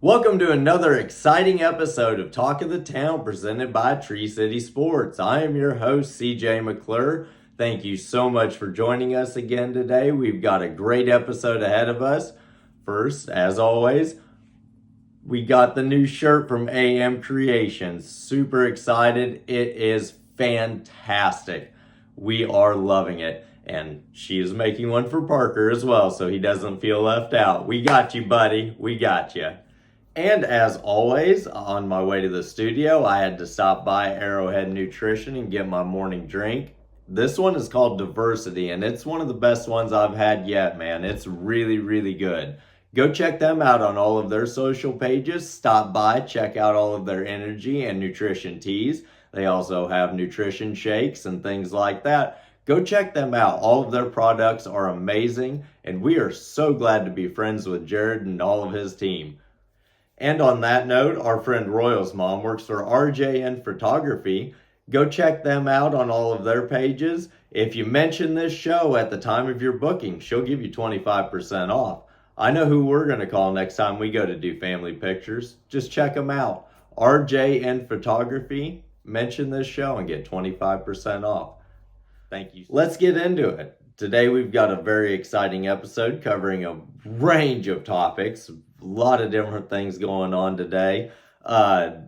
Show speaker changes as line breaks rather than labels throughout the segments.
Welcome to another exciting episode of Talk of the Town presented by Tree City Sports. I am your host, CJ McClure. Thank you so much for joining us again today. We've got a great episode ahead of us. First, as always, we got the new shirt from AM Creations. Super excited. It is fantastic. We are loving it. And she is making one for Parker as well, so he doesn't feel left out. We got you, buddy. We got you. And as always, on my way to the studio, I had to stop by Arrowhead Nutrition and get my morning drink. This one is called Diversity, and it's one of the best ones I've had yet, man. It's really, really good. Go check them out on all of their social pages. Stop by, check out all of their energy and nutrition teas. They also have nutrition shakes and things like that. Go check them out. All of their products are amazing, and we are so glad to be friends with Jared and all of his team. And on that note, our friend Royal's mom works for RJN Photography. Go check them out on all of their pages. If you mention this show at the time of your booking, she'll give you 25% off. I know who we're going to call next time we go to do family pictures. Just check them out. RJN Photography. Mention this show and get 25% off. Thank you. Let's get into it. Today we've got a very exciting episode covering a range of topics. A lot of different things going on today. Right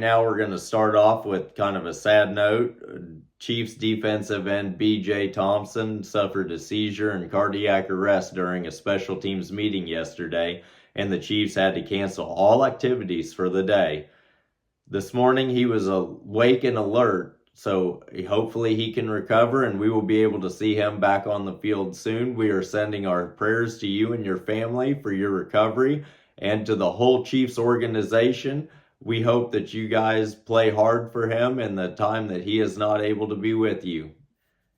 now we're going to start off with kind of a sad note. Chiefs defensive end B.J. Thompson suffered a seizure and cardiac arrest during a special teams meeting yesterday, and the Chiefs had to cancel all activities for the day. This morning he was awake and alert, so hopefully he can recover and we will be able to see him back on the field soon. We are sending our prayers to you and your family for your recovery, and to the whole Chiefs organization. We hope that you guys play hard for him in the time that he is not able to be with you.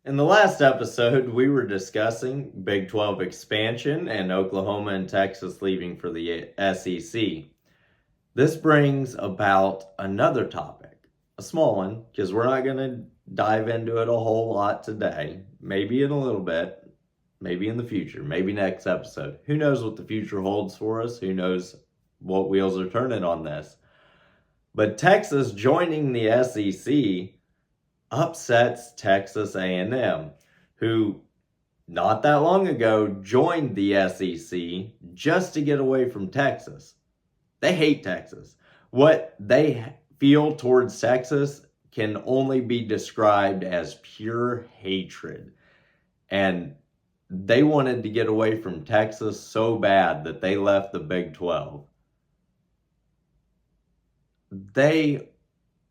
In the last episode, we were discussing Big 12 expansion and Oklahoma and Texas leaving for the SEC. This brings about another topic. A small one, because we're not going to dive into it a whole lot today. Maybe in a little bit, maybe in the future, maybe next episode. Who knows what the future holds for us? Who knows what wheels are turning on this? But Texas joining the SEC upsets Texas A&M, who not that long ago joined the SEC just to get away from Texas. They hate Texas. What they feel towards Texas can only be described as pure hatred. And they wanted to get away from Texas so bad that they left the Big 12. They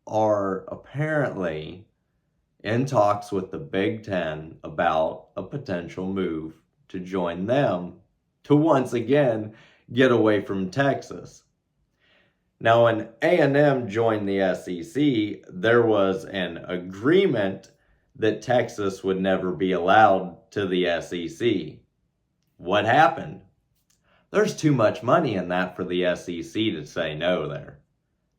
are apparently in talks with the Big 10 about a potential move to join them to once again get away from Texas. Now, when A&M joined the SEC, there was an agreement that Texas would never be allowed to the SEC. What happened? There's too much money in that for the SEC to say no there.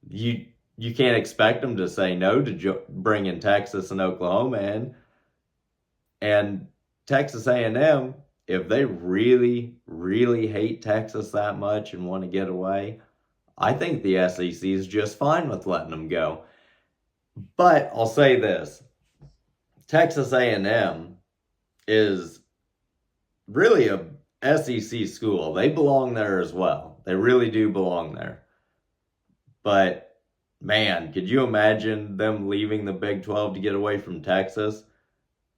You can't expect them to say no to bringing Texas and Oklahoma in. And Texas A&M, if they really, really hate Texas that much and want to get away, I think the SEC is just fine with letting them go. But I'll say this. Texas A&M is really a SEC school. They belong there as well. They really do belong there. But, man, could you imagine them leaving the Big 12 to get away from Texas,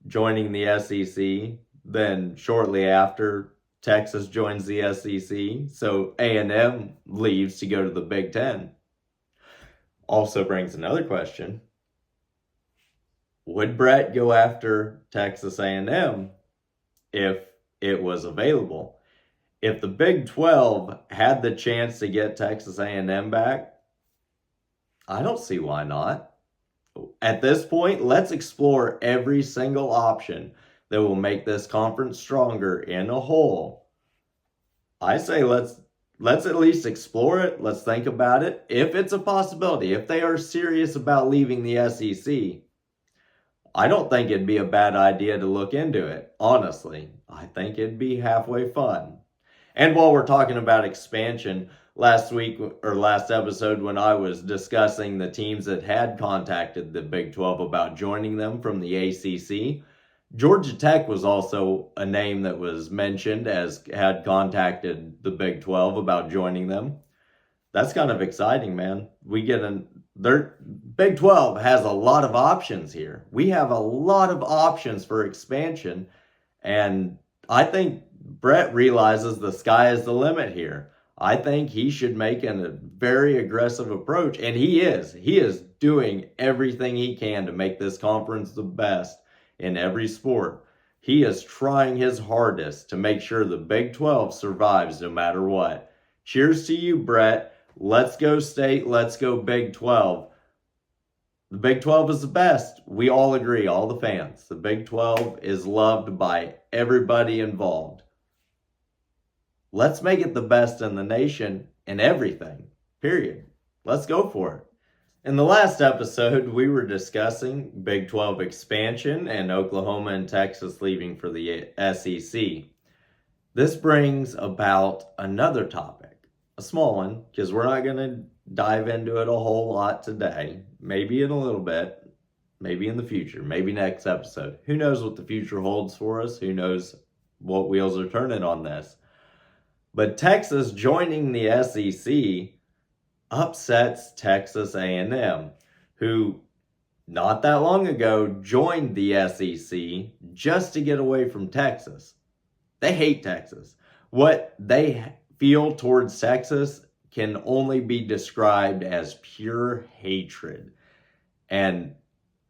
joining the SEC, then shortly after Texas joins the SEC, so A&M leaves to go to the Big 10. Also brings another question. Would Brett go after Texas A&M if it was available? If the Big 12 had the chance to get Texas A&M back, I don't see why not. At this point, let's explore every single option that will make this conference stronger in a whole. I say let's at least explore it. Let's think about it. If it's a possibility, if they are serious about leaving the SEC, I don't think it'd be a bad idea to look into it. Honestly, I think it'd be halfway fun. And while we're talking about expansion, last week or last episode when I was discussing the teams that had contacted the Big 12 about joining them from the ACC. Georgia Tech was also a name that was mentioned as had contacted the Big 12 about joining them. That's kind of exciting, man. Their Big 12 has a lot of options here. We have a lot of options for expansion, and I think Brett realizes the sky is the limit here. I think he should make a very aggressive approach, and he is. He is doing everything he can to make this conference the best in every sport. He is trying his hardest to make sure the Big 12 survives no matter what. Cheers to you, Brett. Let's go State. Let's go Big 12. The Big 12 is the best. We all agree, all the fans. The Big 12 is loved by everybody involved. Let's make it the best in the nation in everything, period. Let's go for it. In the last episode, we were discussing Big 12 expansion and Oklahoma and Texas leaving for the SEC. This brings about another topic, a small one, because we're not going to dive into it a whole lot today. Maybe in a little bit, maybe in the future, maybe next episode. Who knows what the future holds for us? Who knows what wheels are turning on this? But Texas joining the SEC upsets Texas A&M, who not that long ago joined the SEC just to get away from Texas. They hate Texas. What they feel towards Texas can only be described as pure hatred. And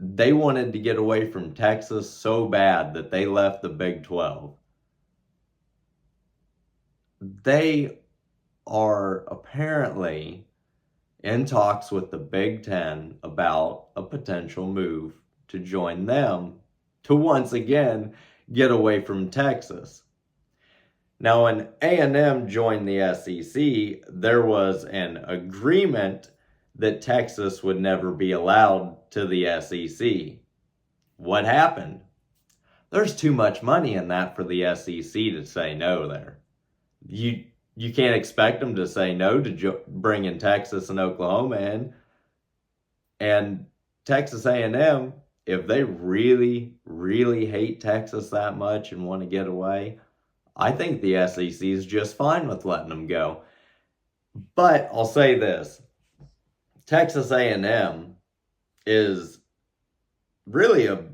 they wanted to get away from Texas so bad that they left the Big 12. They are apparently in talks with the Big 10 about a potential move to join them to once again get away from Texas. Now, when A&M joined the SEC, there was an agreement that Texas would never be allowed to the SEC. What happened? There's too much money in that for the SEC to say no there. You can't expect them to say no to bringing Texas and Oklahoma in. And Texas A&M, if they really, really hate Texas that much and want to get away, I think the SEC is just fine with letting them go. But I'll say this. Texas A&M is really a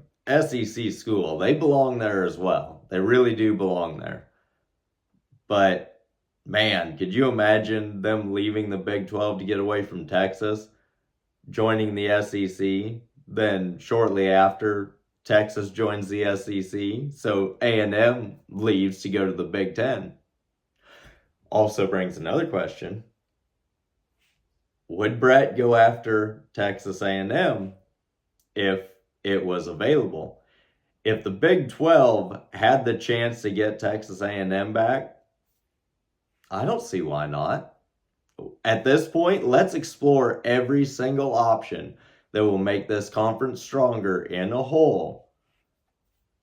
SEC school. They belong there as well. They really do belong there. But, man, could you imagine them leaving the Big 12 to get away from Texas, joining the SEC, then shortly after, Texas joins the SEC, so A&M leaves to go to the Big 10. Also brings another question. Would Brett go after Texas A&M if it was available? If the Big 12 had the chance to get Texas A&M back, I don't see why not. At this point, let's explore every single option that will make this conference stronger in a whole.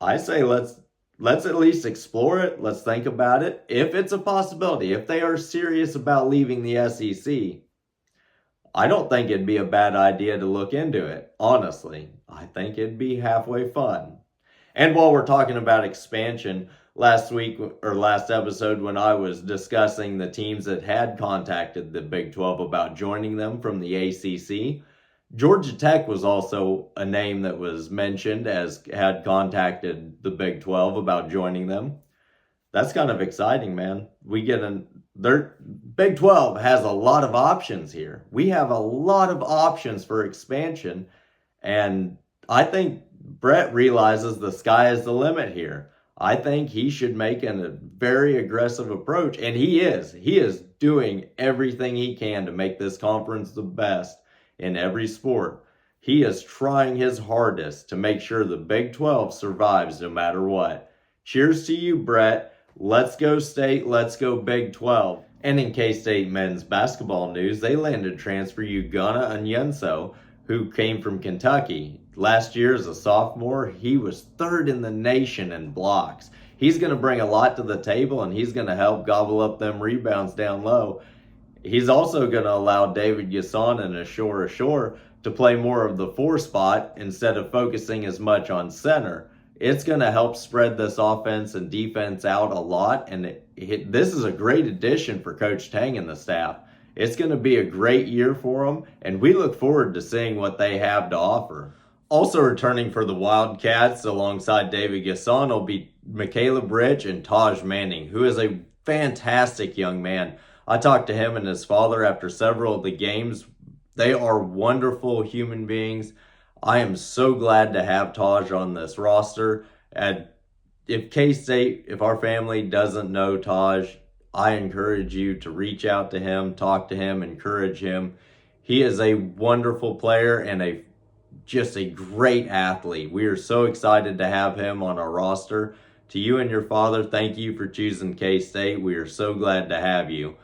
I say let's at least explore it. Let's think about it. If it's a possibility, if they are serious about leaving the SEC, I don't think it'd be a bad idea to look into it. Honestly, I think it'd be halfway fun. And while we're talking about expansion, last episode when I was discussing the teams that had contacted the Big 12 about joining them from the ACC, Georgia Tech was also a name that was mentioned as had contacted the Big 12 about joining them. That's kind of exciting, man. Their Big 12 has a lot of options here. We have a lot of options for expansion, and I think Brett realizes the sky is the limit here. I think he should make a very aggressive approach, and he is. He is doing everything he can to make this conference the best in every sport. He is trying his hardest to make sure the Big 12 survives no matter what. Cheers to you, Brett. Let's go State. Let's go Big 12. And in K-State men's basketball news, they landed transfer Ugonna Onyenso, who came from Kentucky. Last year as a sophomore, he was third in the nation in blocks. He's going to bring a lot to the table, and he's going to help gobble up them rebounds down low. He's also going to allow David Gasson and Ashore to play more of the 4 spot instead of focusing as much on center. It's going to help spread this offense and defense out a lot, and this is a great addition for Coach Tang and the staff. It's going to be a great year for them, and we look forward to seeing what they have to offer. Also returning for the Wildcats alongside David Gasson will be Michaela Rich and Taj Manning, who is a fantastic young man. I talked to him and his father after several of the games. They are wonderful human beings. I am so glad to have Taj on this roster. And if K-State, if our family doesn't know Taj, I encourage you to reach out to him, talk to him, encourage him. He is a wonderful player and just a great athlete. We are so excited to have him on our roster. To you and your father, thank you for choosing K-State. We are so glad to have you.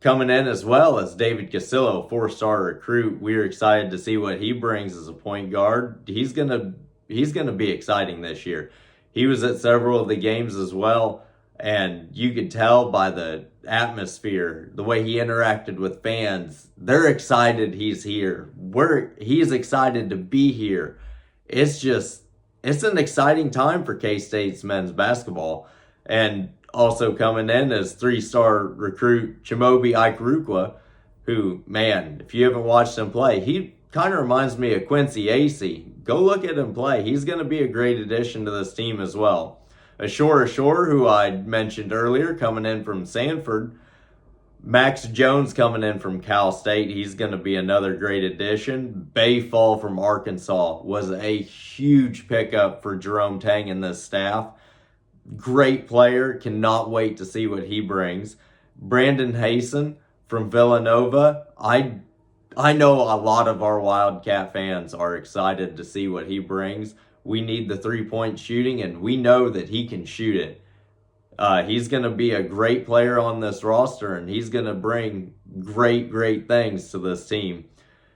Coming in as well as David Casillo, 4-star recruit. We are excited to see what he brings as a point guard. He's gonna be exciting this year. He was at several of the games as well, and you could tell by the atmosphere, the way he interacted with fans. They're excited he's here. He's excited to be here. It's an exciting time for K-State's men's basketball. And also coming in as 3-star recruit Chimobi Ikarukwa, who, man, if you haven't watched him play, he kind of reminds me of Quincy Acey. Go look at him play. He's going to be a great addition to this team as well. Ashore, who I mentioned earlier, coming in from Sanford. Max Jones coming in from Cal State. He's going to be another great addition. Bay Fall from Arkansas was a huge pickup for Jerome Tang and this staff. Great player. Cannot wait to see what he brings. Brandon Hasten from Villanova. I know a lot of our Wildcat fans are excited to see what he brings. We need the 3-point shooting, and we know that he can shoot it. He's going to be a great player on this roster, and he's going to bring great things to this team.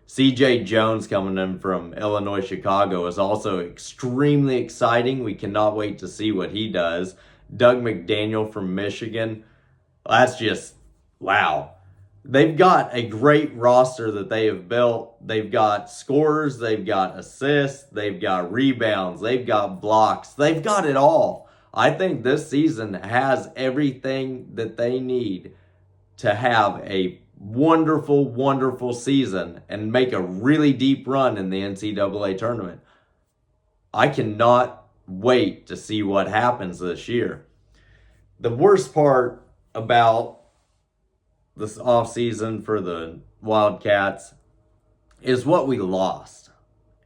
CJ Jones coming in from Illinois Chicago is also extremely exciting. We cannot wait to see what he does. Doug McDaniel from Michigan. That's just, wow. They've got a great roster that they have built. They've got scorers, they've got assists, they've got rebounds, they've got blocks. They've got it all. I think this season has everything that they need to have a wonderful season and make a really deep run in the NCAA tournament. I cannot wait to see what happens this year. The worst part about this offseason for the Wildcats is what we lost.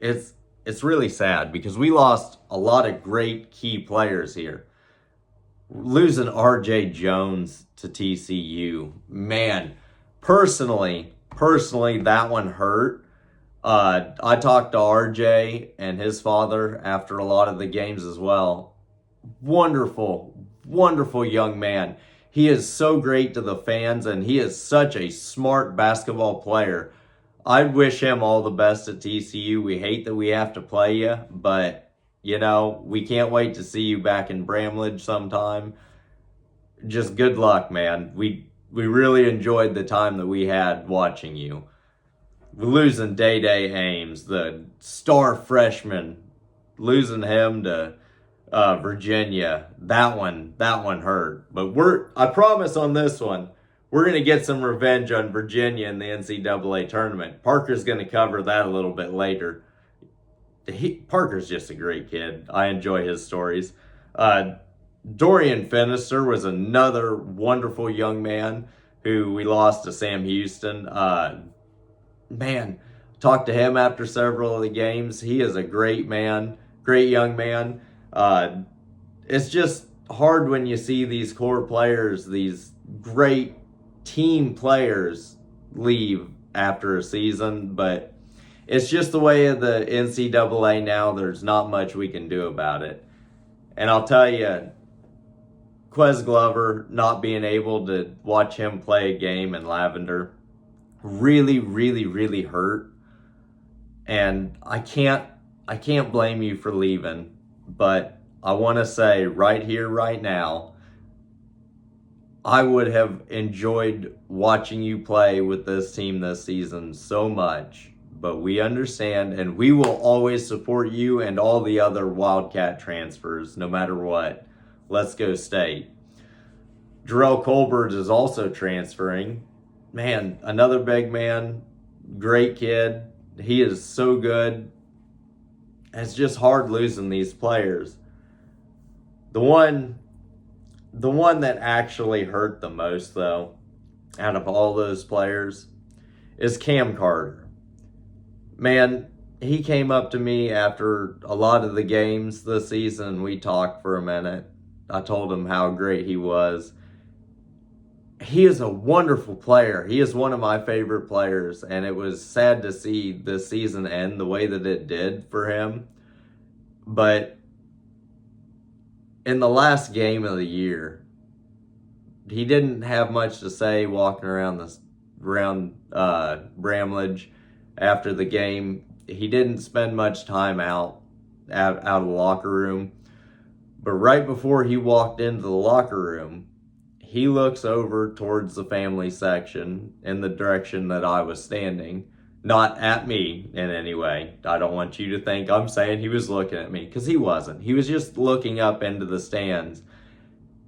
It's really sad because we lost a lot of great key players here. Losing RJ Jones to TCU, man, personally, that one hurt. I talked to RJ and his father after a lot of the games as well. Wonderful young man. He is so great to the fans, and he is such a smart basketball player. I wish him all the best at TCU. We hate that we have to play you, but, we can't wait to see you back in Bramlage sometime. Just good luck, man. We really enjoyed the time that we had watching you. We're losing Day Ames, the star freshman, losing him to Virginia. That one hurt. But I promise on this one, we're going to get some revenge on Virginia in the NCAA tournament. Parker's going to cover that a little bit later. Parker's just a great kid. I enjoy his stories. Dorian Finister was another wonderful young man who we lost to Sam Houston. Man, talked to him after several of the games. He is a great young man. It's just hard when you see these core players, these great team players leave after a season, but it's just the way of the NCAA now. There's not much we can do about it. And I'll tell you, Quez Glover, not being able to watch him play a game in Lavender really hurt. And I can't blame you for leaving, but I want to say right here, right now, I would have enjoyed watching you play with this team this season so much, but we understand and we will always support you and all the other Wildcat transfers no matter what. Let's go State. Jarrell Colbert is also transferring. Man, another big man, great kid. He is so good. It's just hard losing these players. The one that actually hurt the most, though, out of all those players, is Cam Carter. Man, he came up to me after a lot of the games this season. We talked for a minute. I told him how great he was. He is a wonderful player. He is one of my favorite players, and it was sad to see this season end the way that it did for him. But in the last game of the year, he didn't have much to say walking around Bramlage after the game. He didn't spend much time out of the locker room. But right before he walked into the locker room, he looks over towards the family section in the direction that I was standing. Not at me in any way. I don't want you to think I'm saying he was looking at me, because he wasn't. He was just looking up into the stands.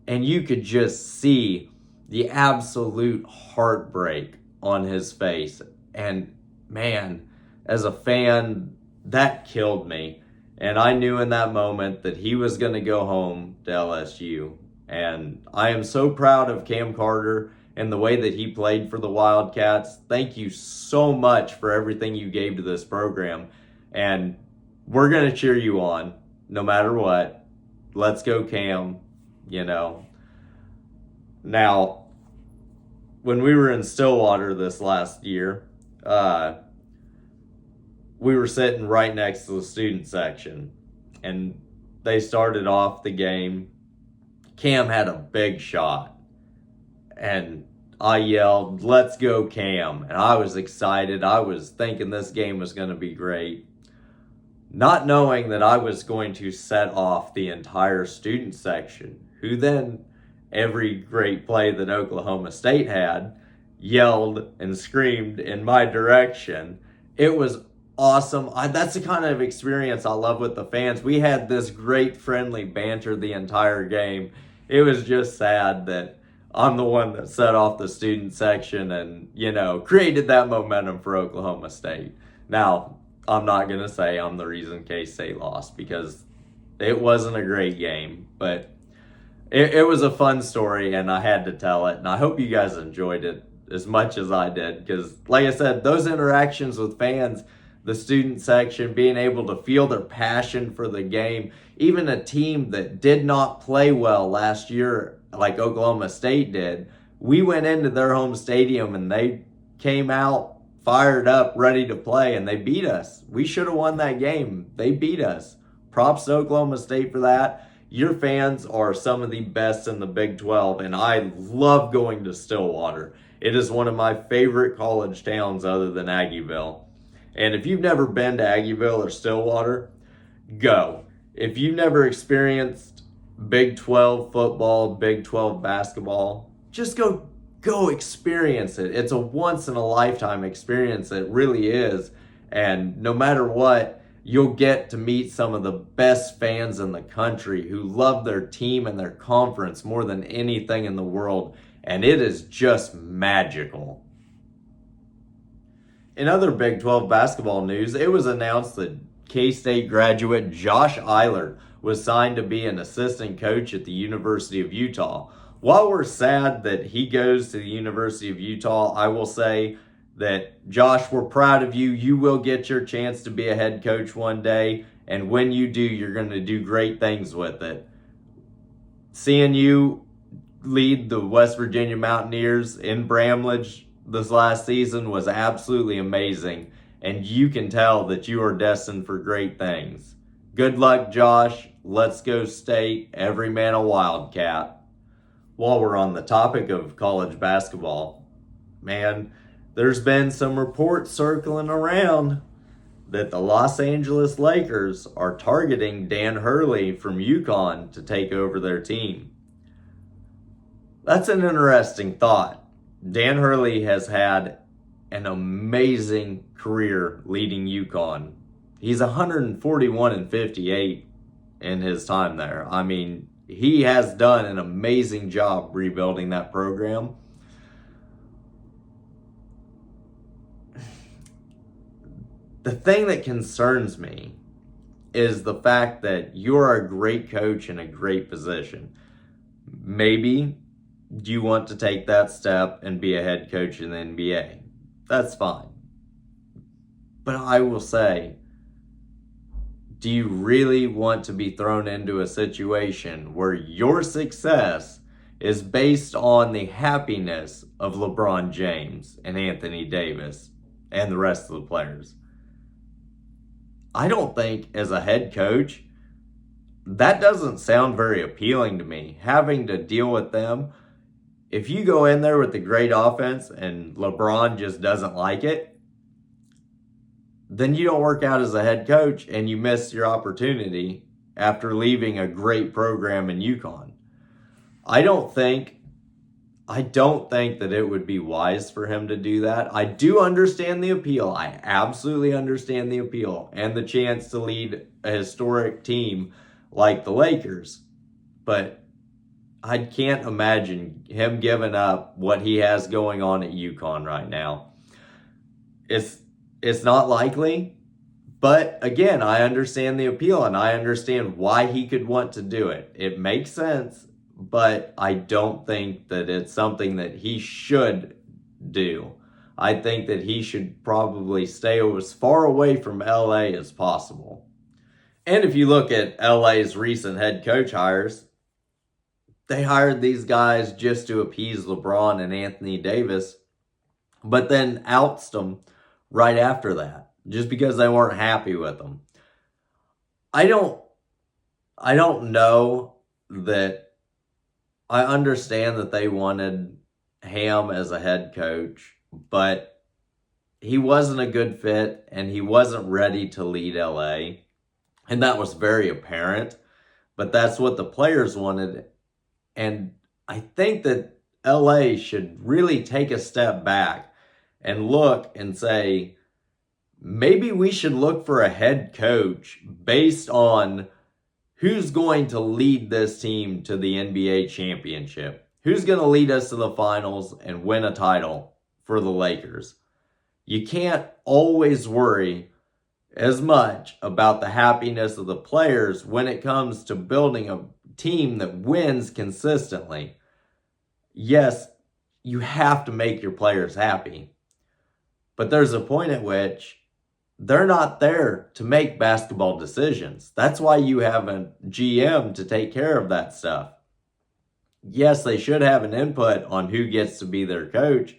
And you could just see the absolute heartbreak on his face. And man, as a fan, that killed me. And I knew in that moment that he was going to go home to LSU. And I am so proud of Cam Carter and the way that he played for the Wildcats. Thank you so much for everything you gave to this program. And we're going to cheer you on no matter what. Let's go, Cam, you know. Now, when we were in Stillwater this last year, we were sitting right next to the student section. And they started off the game. Cam had a big shot, and I yelled, "Let's go, Cam." And I was excited. I was thinking this game was going to be great, not knowing that I was going to set off the entire student section, who then, every great play that Oklahoma State had, yelled and screamed in my direction. It was awesome. That's the kind of experience I love with the fans. We had this great friendly banter the entire game. It was just sad that I'm the one that set off the student section and, created that momentum for Oklahoma State. Now, I'm not going to say I'm the reason K-State lost, because it wasn't a great game, but it was a fun story and I had to tell it. And I hope you guys enjoyed it as much as I did, because like I said, those interactions with fans, the student section, being able to feel their passion for the game, even a team that did not play well last year like Oklahoma State did, we went into their home stadium and they came out fired up, ready to play, and they beat us. We should have won that game. They beat us. Props to Oklahoma State for that. Your fans are some of the best in the Big 12, and I love going to Stillwater. It is one of my favorite college towns other than Aggieville. And if you've never been to Aggieville or Stillwater, go. If you've never experienced Big 12 football, Big 12 basketball, just go experience it. It's a once-in-a-lifetime experience. It really is. And no matter what, you'll get to meet some of the best fans in the country who love their team and their conference more than anything in the world. And it is just magical. In other Big 12 basketball news, it was announced that K-State graduate Josh Eilert was signed to be an assistant coach at the University of Utah. While we're sad that he goes to the University of Utah, I will say that, Josh, we're proud of you. You will get your chance to be a head coach one day, and when you do, you're going to do great things with it. Seeing you lead the West Virginia Mountaineers in Bramlage this last season was absolutely amazing, and you can tell that you are destined for great things. Good luck, Josh. Let's go State. Every man a Wildcat. While we're on the topic of college basketball, man, there's been some reports circling around that the Los Angeles Lakers are targeting Dan Hurley from UConn to take over their team. That's an interesting thought. Dan Hurley has had an amazing career leading UConn. He's 141-58 in his time there. I mean, he has done an amazing job rebuilding that program. The thing that concerns me is the fact that you're a great coach in a great position. Maybe you want to take that step and be a head coach in the NBA. That's fine. But I will say, do you really want to be thrown into a situation where your success is based on the happiness of LeBron James and Anthony Davis and the rest of the players? I don't think as a head coach, that doesn't sound very appealing to me, having to deal with them. If you go in there with a great offense and LeBron just doesn't like it, then you don't work out as a head coach and you miss your opportunity after leaving a great program in UConn. I don't think that it would be wise for him to do that. I do understand the appeal. I absolutely understand the appeal and the chance to lead a historic team like the Lakers. But I can't imagine him giving up what he has going on at UConn right now. It's not likely, but again, I understand the appeal and I understand why he could want to do it. It makes sense, but I don't think that it's something that he should do. I think that he should probably stay as far away from LA as possible. And if you look at LA's recent head coach hires, they hired these guys just to appease LeBron and Anthony Davis, but then ousted them right after that, just because they weren't happy with them. I don't know that I understand that they wanted Ham as a head coach, but he wasn't a good fit and he wasn't ready to lead LA. And that was very apparent, but that's what the players wanted. And I think that LA should really take a step back and look and say, maybe we should look for a head coach based on who's going to lead this team to the NBA championship. Who's going to lead us to the finals and win a title for the Lakers? You can't always worry as much about the happiness of the players when it comes to building a team that wins consistently. Yes, you have to make your players happy, but there's a point at which they're not there to make basketball decisions. That's why you have a GM to take care of that stuff. Yes, they should have an input on who gets to be their coach,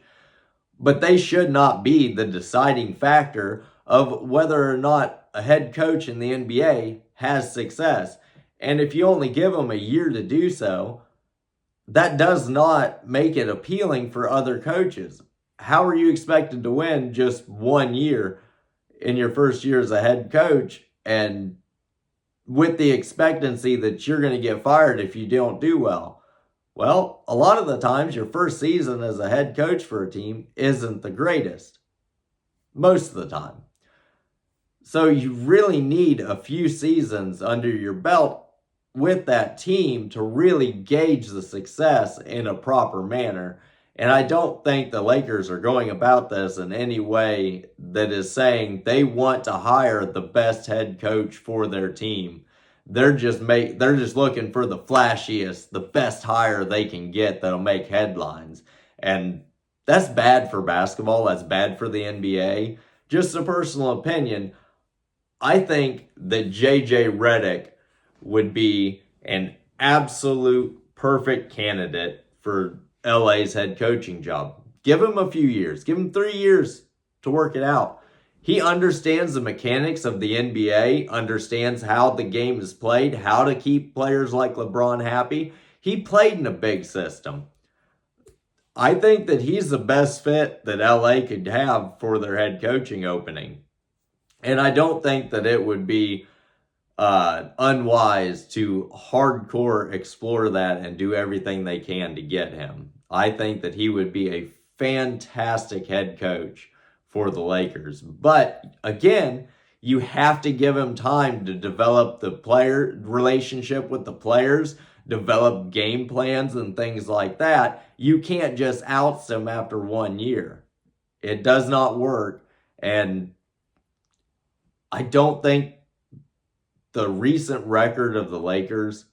but they should not be the deciding factor of whether or not a head coach in the NBA has success. And if you only give them a year to do so, that does not make it appealing for other coaches. How are you expected to win just 1 year in your first year as a head coach and with the expectancy that you're going to get fired if you don't do well? Well, a lot of the times your first season as a head coach for a team isn't the greatest. Most of the time. So you really need a few seasons under your belt with that team to really gauge the success in a proper manner. And I don't think the Lakers are going about this in any way that is saying they want to hire the best head coach for their team. They're just looking for the flashiest, the best hire they can get that'll make headlines. And that's bad for basketball. That's bad for the NBA. Just a personal opinion. I think that JJ Redick would be an absolute perfect candidate for LA's head coaching job. Give him a few years. Give him 3 years to work it out. He understands the mechanics of the NBA, understands how the game is played, how to keep players like LeBron happy. He played in a big system. I think that he's the best fit that LA could have for their head coaching opening. And I don't think that it would be unwise to hardcore explore that and do everything they can to get him. I think that he would be a fantastic head coach for the Lakers. But again, you have to give him time to develop the player relationship with the players, develop game plans and things like that. You can't just oust him after 1 year. It does not work. And I don't think the recent record of the Lakers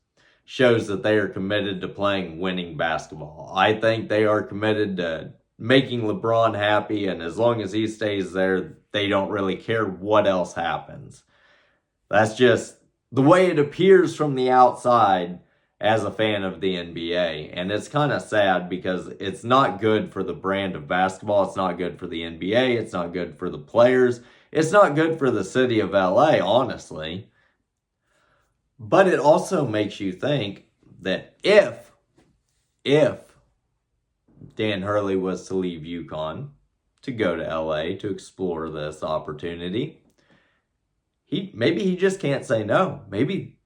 shows that they are committed to playing winning basketball. I think they are committed to making LeBron happy, and as long as he stays there, they don't really care what else happens. That's just the way it appears from the outside as a fan of the NBA. And it's kind of sad because it's not good for the brand of basketball. It's not good for the NBA. It's not good for the players. It's not good for the city of LA, honestly. But it also makes you think that if Dan Hurley was to leave UConn to go to LA to explore this opportunity, maybe he just can't say no. Maybe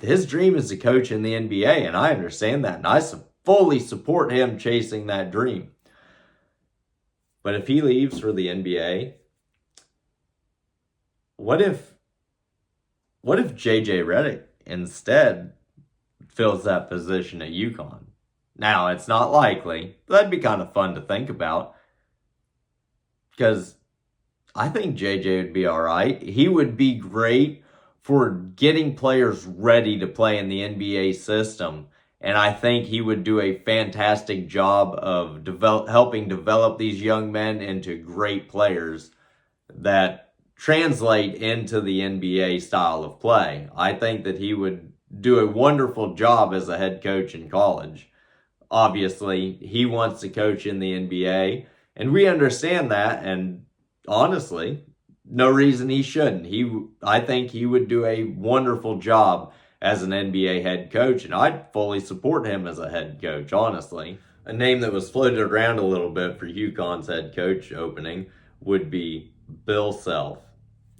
his dream is to coach in the NBA, and I understand that, and I fully support him chasing that dream. But if he leaves for the NBA, what if JJ Redick instead fills that position at UConn? Now, it's not likely, but that'd be kind of fun to think about, because I think JJ would be all right. He would be great for getting players ready to play in the NBA system, and I think he would do a fantastic job of helping develop these young men into great players that translate into the NBA style of play. I think that he would do a wonderful job as a head coach in college. Obviously, he wants to coach in the NBA, and we understand that, and honestly, no reason he shouldn't. I think he would do a wonderful job as an NBA head coach, and I'd fully support him as a head coach, honestly. A name that was floated around a little bit for UConn's head coach opening would be Bill Self.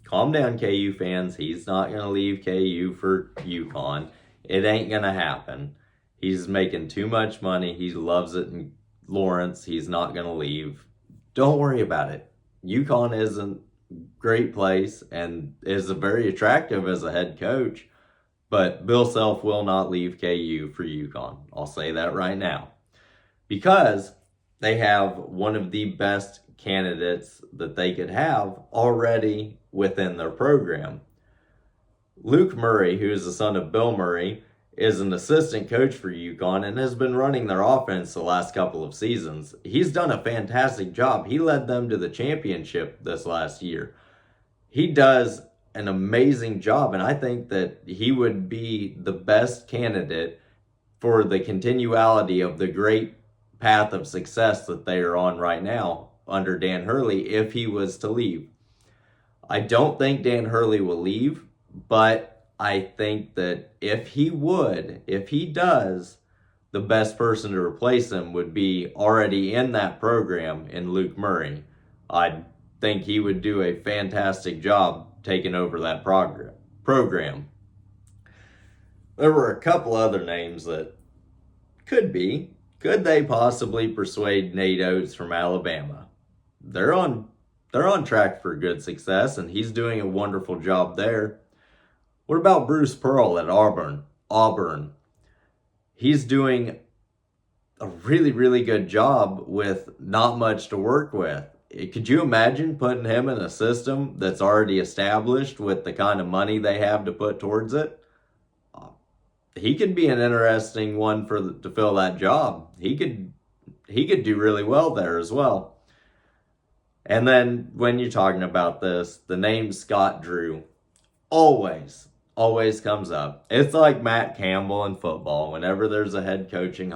Calm down, KU fans. He's not going to leave KU for UConn. It ain't going to happen. He's making too much money. He loves it in Lawrence. He's not going to leave. Don't worry about it. UConn is a great place and is very attractive as a head coach, but Bill Self will not leave KU for UConn. I'll say that right now, because they have one of the best candidates that they could have already within their program. Luke Murray, who is the son of Bill Murray, is an assistant coach for UConn and has been running their offense the last couple of seasons. He's done a fantastic job. He led them to the championship this last year. He does an amazing job, and I think that he would be the best candidate for the continuality of the great path of success that they are on right now under Dan Hurley if he was to leave. I don't think Dan Hurley will leave, but I think that if he does, the best person to replace him would be already in that program in Luke Murray. I think he would do a fantastic job taking over that program. There were a couple other names that could they possibly persuade Nate Oates from Alabama? They're on track for good success, and he's doing a wonderful job there. What about Bruce Pearl at Auburn? He's doing a really, really good job with not much to work with. Could you imagine putting him in a system that's already established with the kind of money they have to put towards it? He could be an interesting one to fill that job. He could do really well there as well. And then when you're talking about this, the name Scott Drew always comes up. It's like Matt Campbell in football. Whenever there's a head coaching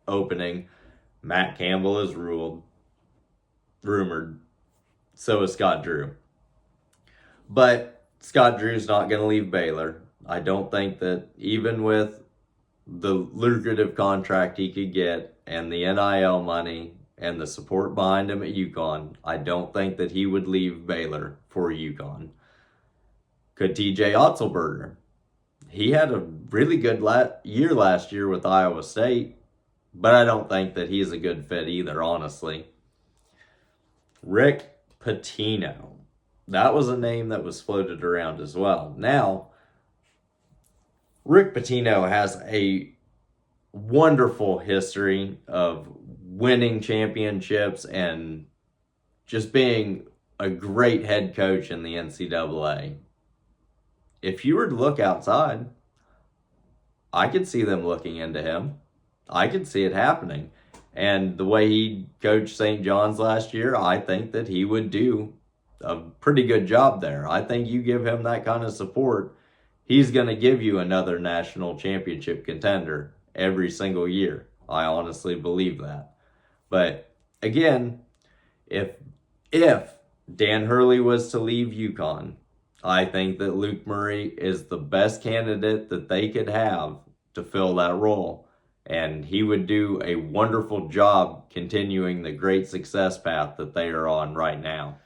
opening, Matt Campbell is rumored. So is Scott Drew. But Scott Drew's not going to leave Baylor. I don't think that even with the lucrative contract he could get and the NIL money and the support behind him at UConn, I don't think that he would leave Baylor for UConn. Could TJ Otzelberger? he had a really good year last year with Iowa State, but I don't think that he's a good fit either, honestly. Rick Pitino. That was a name that was floated around as well. Now, Rick Pitino has a wonderful history of winning championships and just being a great head coach in the NCAA. If you were to look outside, I could see them looking into him. I could see it happening. And the way he coached St. John's last year, I think that he would do a pretty good job there. I think you give him that kind of support, he's going to give you another national championship contender every single year. I honestly believe that. But again, if Dan Hurley was to leave UConn, I think that Luke Murray is the best candidate that they could have to fill that role. And he would do a wonderful job continuing the great success path that they are on right now.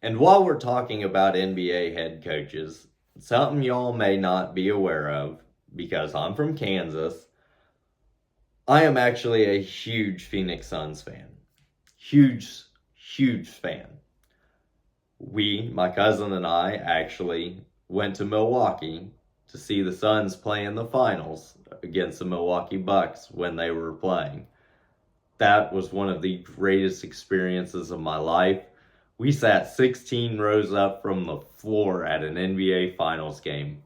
And while we're talking about NBA head coaches, something y'all may not be aware of, because I'm from Kansas, I am actually a huge Phoenix Suns fan. Huge fan. My cousin and I actually went to Milwaukee to see the Suns play in the finals against the Milwaukee Bucks when they were playing. That was one of the greatest experiences of my life. We sat 16 rows up from the floor at an NBA Finals game.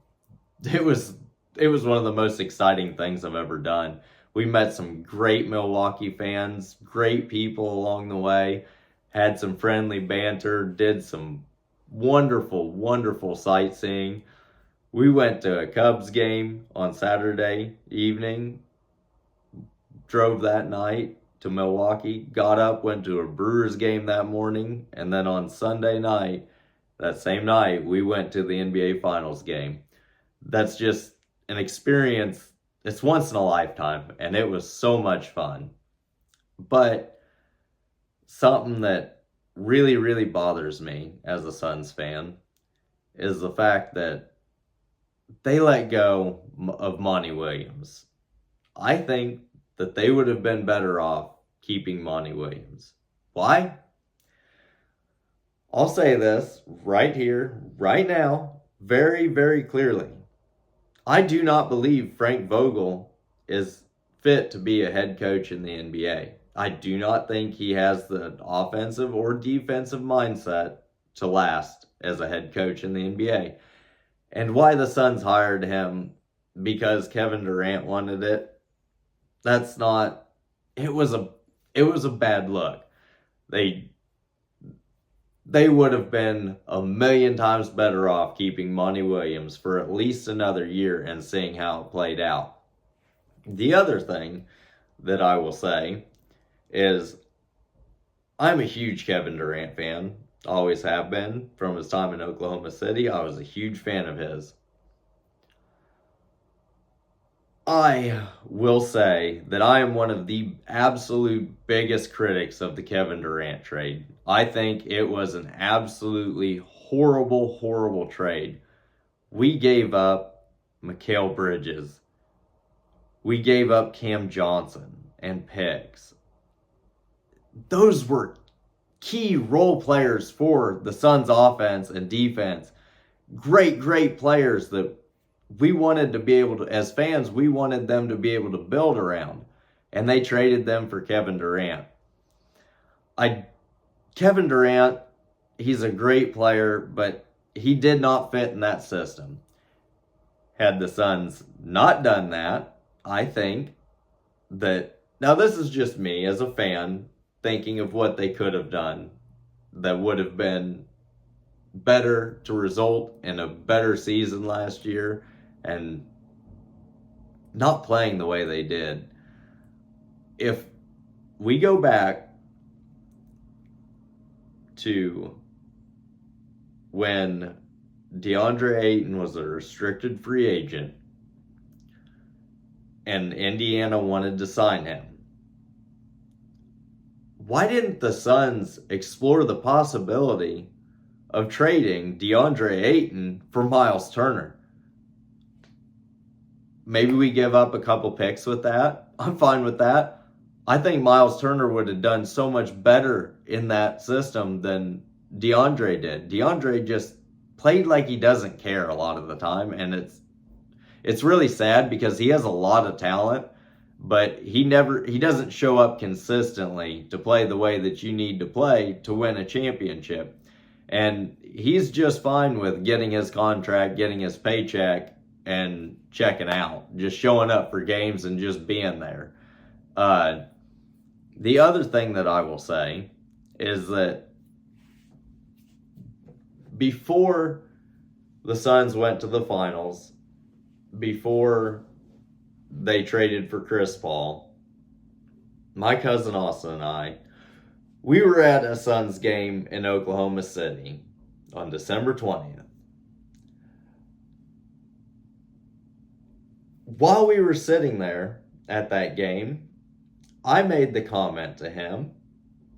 It was one of the most exciting things I've ever done. We met some great Milwaukee fans, great people along the way, had some friendly banter, did some wonderful sightseeing. We went to a Cubs game on Saturday evening, drove that night to Milwaukee, got up, went to a Brewers game that morning, and then on Sunday night, that same night, we went to the NBA Finals game. That's just an experience. It's once in a lifetime, and it was so much fun. But something that really bothers me as a Suns fan is the fact that they let go of Monty Williams. I think that they would have been better off keeping Monty Williams. Why? I'll say this right here, right now, very clearly. I do not believe Frank Vogel is fit to be a head coach in the NBA. I do not think he has the offensive or defensive mindset to last as a head coach in the NBA. And why the Suns hired him, because Kevin Durant wanted it, it was a bad look. They would have been a million times better off keeping Monty Williams for at least another year and seeing how it played out. The other thing that I will say is I'm a huge Kevin Durant fan. Always have been. From his time in Oklahoma City, I was a huge fan of his. I will say that I am one of the absolute biggest critics of the Kevin Durant trade. I think it was an absolutely horrible trade. We gave up Mikal Bridges. We gave up Cam Johnson and picks. Those were key role players for the Suns offense and defense. Great players that we wanted to be able to, as fans, we wanted them to be able to build around. And they traded them for Kevin Durant. Kevin Durant, he's a great player, but he did not fit in that system. Had the Suns not done that, I think that, now this is just me as a fan thinking of what they could have done that would have been better to result in a better season last year and not playing the way they did. If we go back to when DeAndre Ayton was a restricted free agent and Indiana wanted to sign him, why didn't the Suns explore the possibility of trading DeAndre Ayton for Miles Turner? maybe we give up a couple picks with that. I'm fine with that. I think Miles Turner would have done so much better in that system than DeAndre did. DeAndre just played like he doesn't care a lot of the time, and it's really sad because he has a lot of talent, but he doesn't show up consistently to play the way that you need to play to win a championship. And he's just fine with getting his contract, getting his paycheck, and checking out, just showing up for games and just being there. The other thing that I will say is that before the Suns went to the finals, before they traded for Chris Paul, my cousin Austin and we were at a Suns game in Oklahoma City on December 20th. While we were sitting there at that game, I made the comment to him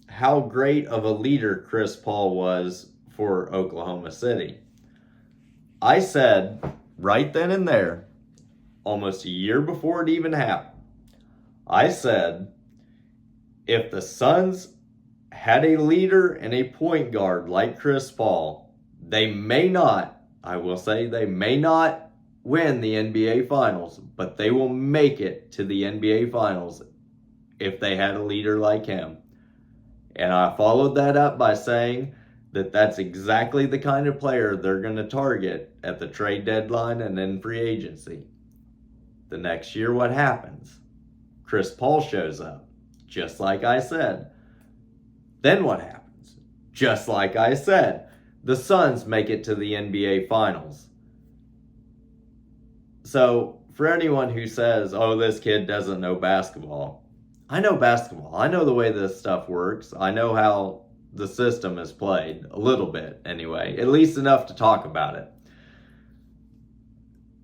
how great of a leader Chris Paul was for Oklahoma City. I said right then and there, almost a year before it even happened, I said, if the Suns had a leader and a point guard like Chris Paul, they may not, I will say they may not win the NBA Finals, but they will make it to the NBA Finals if they had a leader like him. And I followed that up by saying that that's exactly the kind of player they're going to target at the trade deadline and in free agency. The next year, what happens? Chris Paul shows up, just like I said. Then what happens? Just like I said, the Suns make it to the NBA Finals. So, for anyone who says, oh, this kid doesn't know basketball, I know basketball. I know the way this stuff works. I know how the system is played, a little bit anyway, at least enough to talk about it.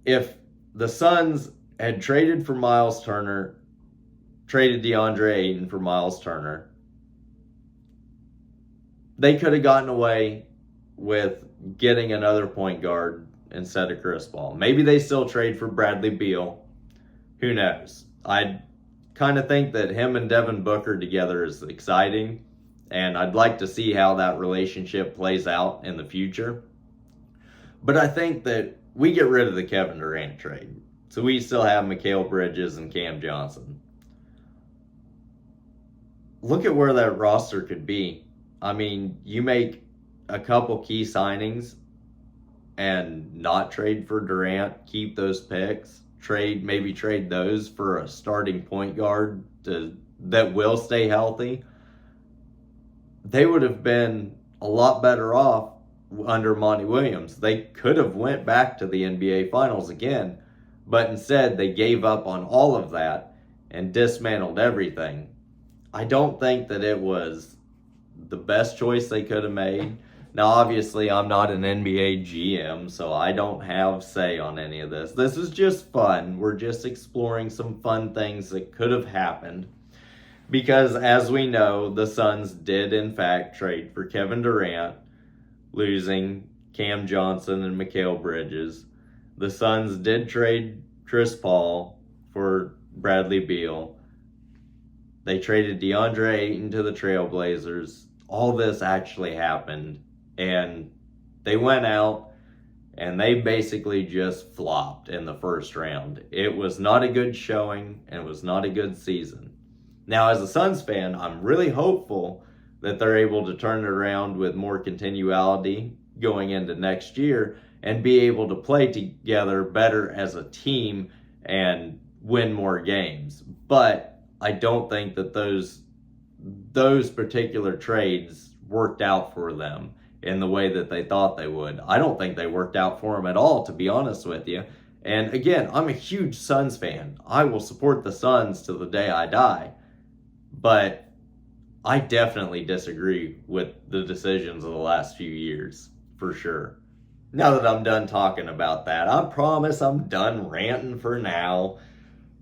If the Suns had traded for Miles Turner, traded DeAndre Ayton for Miles Turner, they could have gotten away with getting another point guard instead of Chris Paul. Maybe they still trade for Bradley Beal. Who knows? I kind of think that him and Devin Booker together is exciting, and I'd like to see how that relationship plays out in the future. But I think that we get rid of the Kevin Durant trade, so we still have Mikal Bridges and Cam Johnson. Look at where that roster could be. I mean, you make a couple key signings and not trade for Durant, keep those picks, maybe trade those for a starting point guard that will stay healthy. They would have been a lot better off under Monty Williams. They could have went back to the NBA Finals again, but instead they gave up on all of that and dismantled everything. I don't think that it was the best choice they could have made. Now, obviously, I'm not an NBA GM, so I don't have say on any of this. This is just fun. We're just exploring some fun things that could have happened. Because, as we know, the Suns did, in fact, trade for Kevin Durant, losing Cam Johnson and Mikal Bridges. The Suns did trade Chris Paul for Bradley Beal. They traded DeAndre Ayton to the Trailblazers. All this actually happened. And they went out and they basically just flopped in the first round. It was not a good showing and it was not a good season. Now, as a Suns fan, I'm really hopeful that they're able to turn it around with more continuality going into next year and be able to play together better as a team and win more games. But I don't think that those particular trades worked out for them in the way that they thought they would. I don't think they worked out for them at all, to be honest with you. And again, I'm a huge Suns fan. I will support the Suns till the day I die. But I definitely disagree with the decisions of the last few years, for sure. Now that I'm done talking about that, I promise I'm done ranting for now.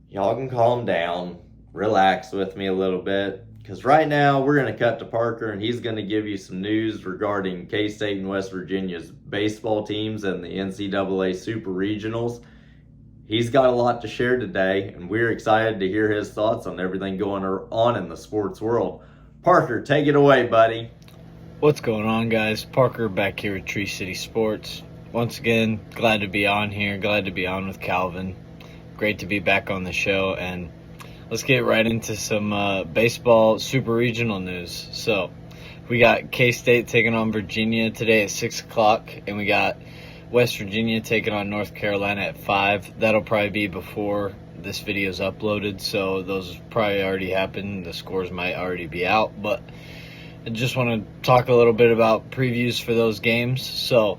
Y'all can calm down, relax with me a little bit. Because right now, we're going to cut to Parker, and he's going to give you some news regarding K-State and West Virginia's baseball teams and the NCAA Super Regionals. He's got a lot to share today, and we're excited to hear his thoughts on everything going on in the sports world. Parker, take it away, buddy.
What's going on, guys? Parker back here at Tree City Sports. Once again, glad to be on here, glad to be on with Calvin. Great to be back on the show, and let's get right into some baseball super regional news. So, we got K-State taking on Virginia today at 6 o'clock, and we got West Virginia taking on North Carolina at 5. That'll probably be before this video is uploaded, so those probably already happened. The scores might already be out, but I just want to talk a little bit about previews for those games. So,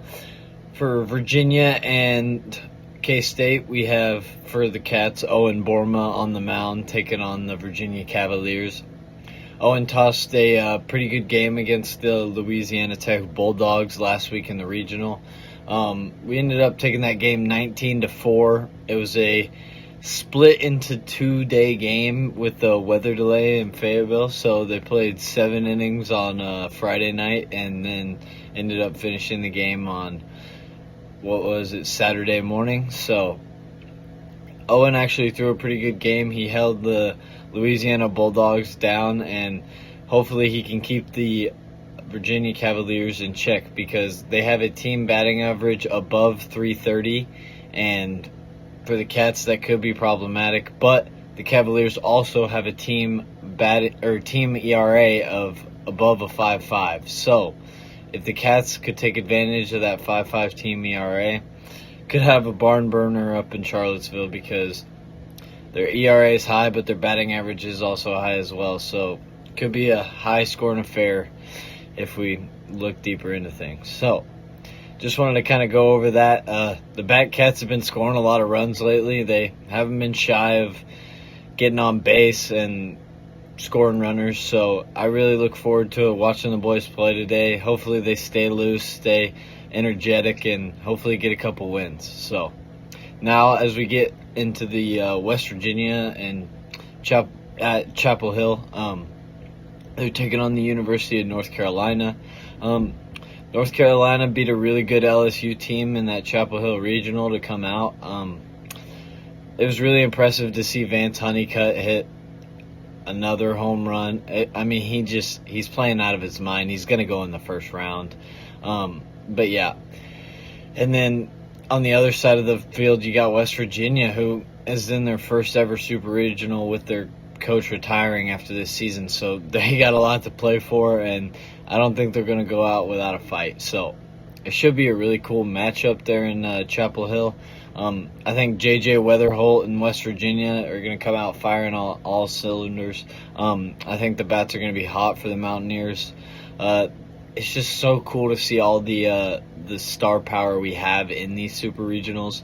for Virginia and K-State, we have, for the Cats, Owen Borma on the mound taking on the Virginia Cavaliers. Owen tossed a pretty good game against the Louisiana Tech Bulldogs last week in the regional. We ended up taking that game 19-4. It was a split into 2-day game with the weather delay in Fayetteville, so they played 7 innings on Friday night and then ended up finishing the game on Saturday morning. So Owen actually threw a pretty good game. He held the Louisiana Bulldogs down, and hopefully he can keep the Virginia Cavaliers in check, because they have a team batting average above 330, and for the Cats that could be problematic. But the Cavaliers also have a team ERA of above a 5.5. So if the Cats could take advantage of that 5.5 team ERA, could have a barn burner up in Charlottesville, because their ERA is high, but their batting average is also high as well. So could be a high-scoring affair if we look deeper into things. So just wanted to kind of go over that. The Bat Cats have been scoring a lot of runs lately. They haven't been shy of getting on base and scoring runners, so I really look forward to watching the boys play today. Hopefully they stay loose, stay energetic, and hopefully get a couple wins. So now as we get into the West Virginia and at Chapel Hill, they're taking on the University of North Carolina. North Carolina beat a really good LSU team in that Chapel Hill regional to come out. It was really impressive to see Vance Honeycutt hit another home run. I mean, he's playing out of his mind. He's going to go in the first round. But yeah. And then on the other side of the field, you got West Virginia, who is in their first ever super regional with their coach retiring after this season. So they got a lot to play for, and I don't think they're going to go out without a fight. So it should be a really cool matchup there in Chapel Hill. I think J.J. Weatherholt in West Virginia are going to come out firing all cylinders. I think the bats are going to be hot for the Mountaineers. It's just so cool to see all the star power we have in these super regionals.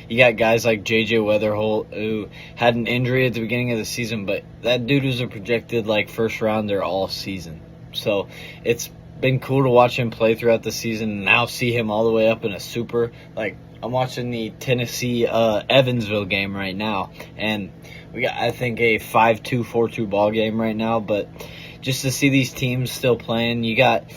You got guys like J.J. Weatherholt, who had an injury at the beginning of the season, but that dude was a projected first rounder all season. So it's been cool to watch him play throughout the season and now see him all the way up in a super. I'm watching the Tennessee Evansville game right now, and we got, I think, a 5-2, 4-2 ball game right now. But just to see these teams still playing, you got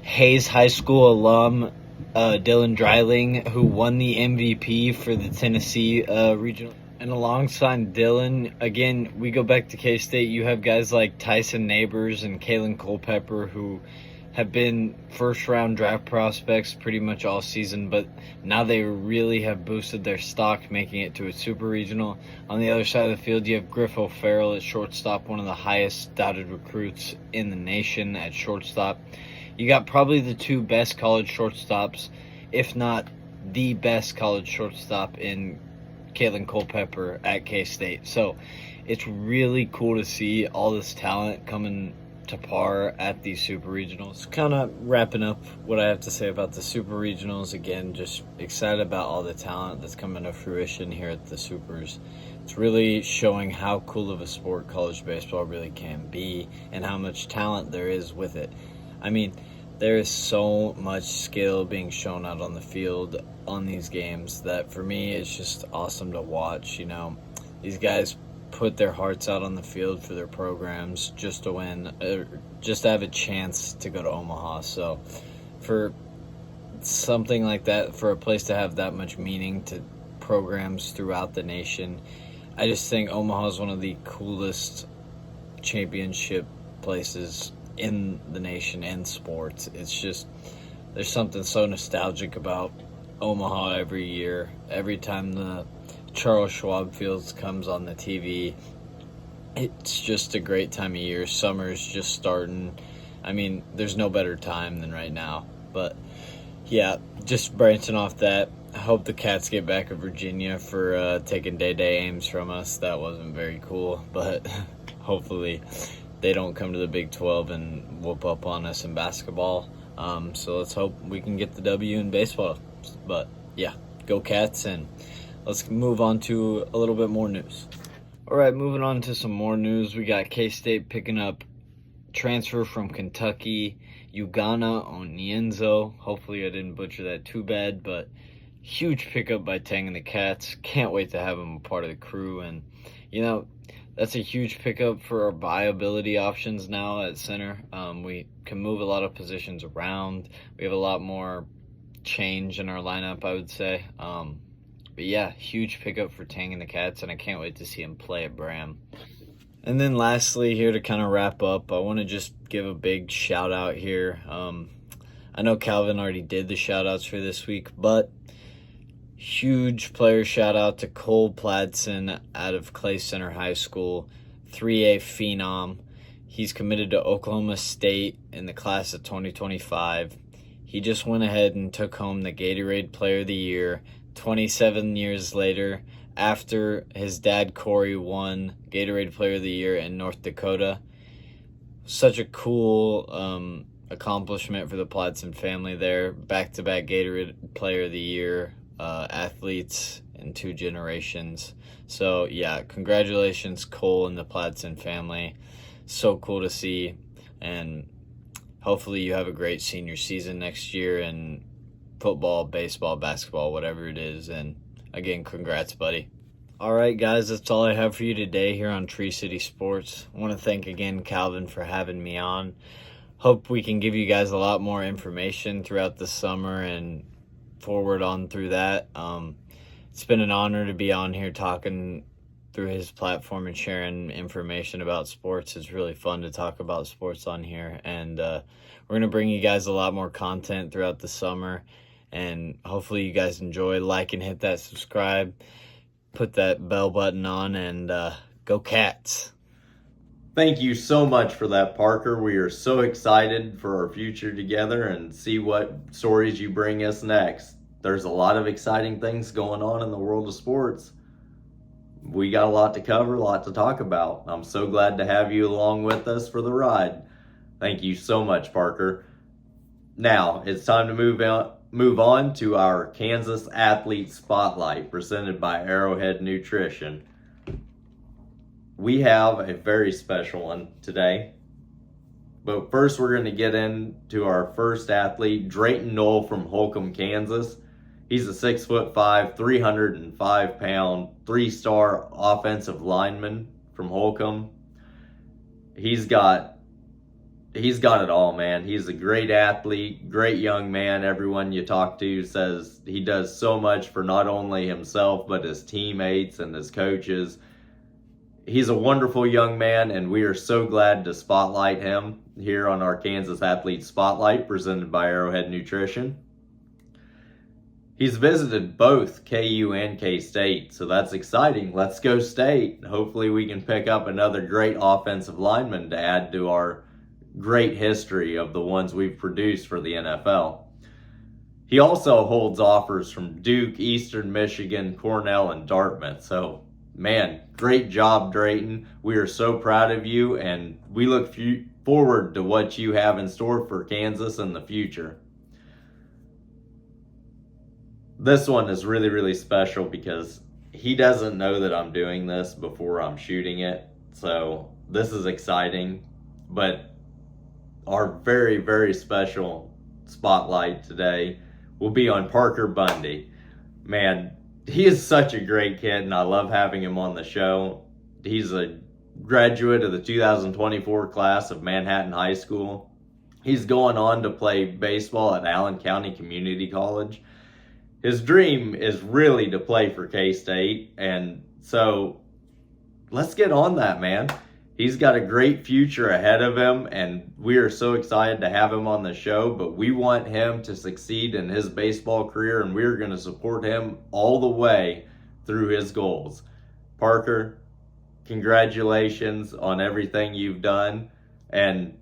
Hayes High School alum Dylan Dreiling, who won the MVP for the Tennessee regional. And alongside Dylan, again, we go back to K-State, you have guys like Tyson Neighbors and Kalen Culpepper, who have been first-round draft prospects pretty much all season, but now they really have boosted their stock, making it to a super regional. On the other side of the field, you have Griff O'Farrell at shortstop, one of the highest touted recruits in the nation at shortstop. You got probably the two best college shortstops, if not the best college shortstop, in Kalen Culpepper at K-State. So it's really cool to see all this talent coming to par at these super regionals. Kind of wrapping up what I have to say about the super regionals. Again, just excited about all the talent that's coming to fruition here at the supers. It's really showing how cool of a sport college baseball really can be and how much talent there is with it. I mean, there is so much skill being shown out on the field on these games that for me it's just awesome to watch. You know, these guys put their hearts out on the field for their programs just to win, just to have a chance to go to Omaha. So for something like that, for a place to have that much meaning, to programs throughout the nation. I just think Omaha is one of the coolest championship places in the nation in sports. It's just, there's something so nostalgic about Omaha every year. Every time the Charles Schwab Fields comes on the TV, it's just a great time of year. Summer's just starting. I mean, there's no better time than right now. But yeah, just branching off that, I hope the Cats get back at Virginia for taking day-to-day aims from us. That wasn't very cool, but hopefully they don't come to the Big 12 and whoop up on us in basketball. So let's hope we can get the W in baseball. But yeah, go Cats, and let's move on to a little bit more news. All right, moving on to some more news. We got K-State picking up transfer from Kentucky, Ugana Onyenso. Hopefully I didn't butcher that too bad, but huge pickup by Tang and the Cats. Can't wait to have him a part of the crew. And, you know, that's a huge pickup for our viability options now at center. We can move a lot of positions around. We have a lot more change in our lineup, I would say. But yeah, huge pickup for Tang and the Cats, and I can't wait to see him play at Bram. And then lastly, here to kind of wrap up, I want to just give a big shout out here. I know Calvin already did the shout outs for this week, but huge player shout out to Cole Pladson out of Clay Center High School, 3A phenom. He's committed to Oklahoma State in the class of 2025. He just went ahead and took home the Gatorade Player of the Year 27 years later, after his dad Corey won Gatorade Player of the Year in North Dakota. Such a cool accomplishment for the Pladson family there. Back-to-back Gatorade Player of the Year athletes in 2 generations. So yeah, congratulations Cole and the Pladson family. So cool to see, and hopefully you have a great senior season next year in football, baseball, basketball, whatever it is. And again, congrats, buddy. All right, guys, that's all I have for you today here on Tree City Sports. I want to thank again Calvin for having me on. Hope we can give you guys a lot more information throughout the summer and forward on through that. It's been an honor to be on here talking through his platform and sharing information about sports. It's really fun to talk about sports on here, and we're going to bring you guys a lot more content throughout the summer. And hopefully you guys enjoy. Like and hit that subscribe. Put that bell button on, and go Cats.
Thank you so much for that, Parker. We are so excited for our future together and see what stories you bring us next. There's a lot of exciting things going on in the world of sports. We got a lot to cover, a lot to talk about. I'm so glad to have you along with us for the ride. Thank you so much, Parker. Now, it's time to move on to our Kansas Athlete Spotlight presented by Arrowhead Nutrition. We have a very special one today. But first, we're going to get into our first athlete, Drayton Knoll from Holcomb, Kansas. He's a 6'5", 305-pound, 3-star offensive lineman from Holcomb. He's got it all, man. He's a great athlete, great young man. Everyone you talk to says he does so much for not only himself, but his teammates and his coaches. He's a wonderful young man, and we are so glad to spotlight him here on our Kansas Athlete Spotlight presented by Arrowhead Nutrition. He's visited both KU and K-State, so that's exciting. Let's go State. Hopefully we can pick up another great offensive lineman to add to our great history of the ones we've produced for the NFL. He also holds offers from Duke, Eastern Michigan, Cornell, and Dartmouth. So, man, great job, Drayton. We are so proud of you, and we look forward to what you have in store for Kansas in the future. This one is really, really special because he doesn't know that I'm doing this before I'm shooting it. So this is exciting, but our very, very special spotlight today will be on Parker Bundy. Man, he is such a great kid, and I love having him on the show. He's a graduate of the 2024 class of Manhattan High School. He's going on to play baseball at Allen County Community College. his dream is really to play for K-State. And so let's get on that, man. He's got a great future ahead of him, and we are so excited to have him on the show. But we want him to succeed in his baseball career, and we're going to support him all the way through his goals. Parker, congratulations on everything you've done. And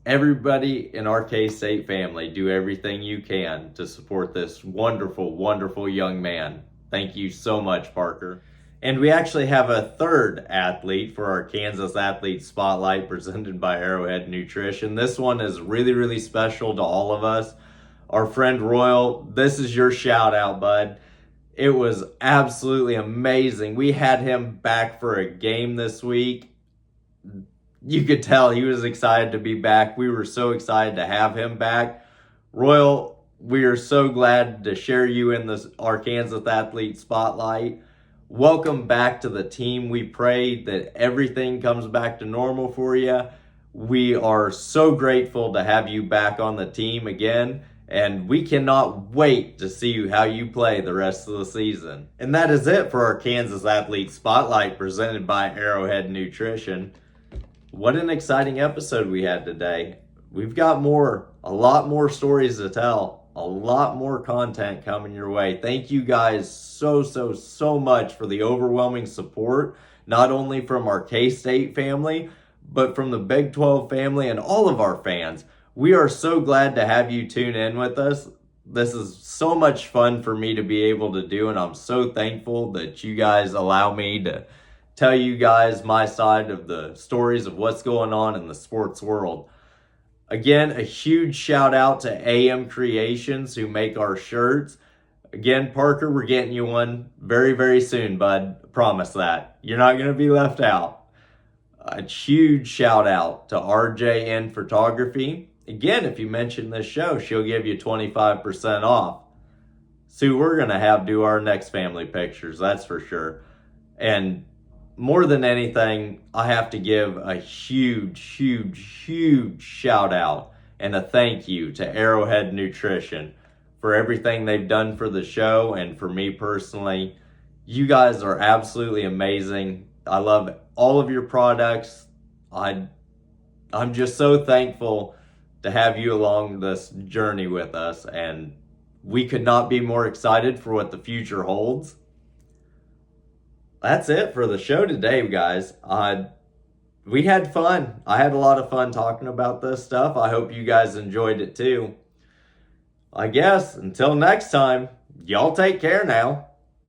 everybody in our K-State family, do everything you can to support this wonderful, wonderful young man. Thank you so much, Parker. And we actually have a third athlete for our Kansas Athlete Spotlight presented by Arrowhead Nutrition. This one is really, really special to all of us. Our friend Royal, this is your shout out, bud. It was absolutely amazing. We had him back for a game this week. You could tell he was excited to be back. We were so excited to have him back. Royal, we are so glad to share you in our Kansas Athlete Spotlight. Welcome back to the team. We pray that everything comes back to normal for you. We are so grateful to have you back on the team again, and we cannot wait to see how you play the rest of the season. And that is it for our Kansas Athlete Spotlight presented by Arrowhead Nutrition. What an exciting episode we had today. We've got a lot more stories to tell. A lot more content coming your way. Thank you guys so much for the overwhelming support, not only from our K-State family, but from the Big 12 family and all of our fans. We are so glad to have you tune in with us. This is so much fun for me to be able to do, and I'm so thankful that you guys allow me to tell you guys my side of the stories of what's going on in the sports world. Again, a huge shout out to AM Creations who make our shirts. Again, Parker, we're getting you one very, very soon, bud. Promise that. You're not going to be left out. A huge shout out to RJN Photography. Again, if you mention this show, she'll give you 25% off. Sue, we're going to have do our next family pictures, that's for sure. And more than anything, I have to give a huge shout out and a thank you to Arrowhead Nutrition for everything they've done for the show and for me personally. You guys are absolutely amazing. I love all of your products. I'm just so thankful to have you along this journey with us, and we could not be more excited for what the future holds. That's it for the show today, guys. We had fun. I had a lot of fun talking about this stuff. I hope you guys enjoyed it too. I guess until next time, y'all take care now.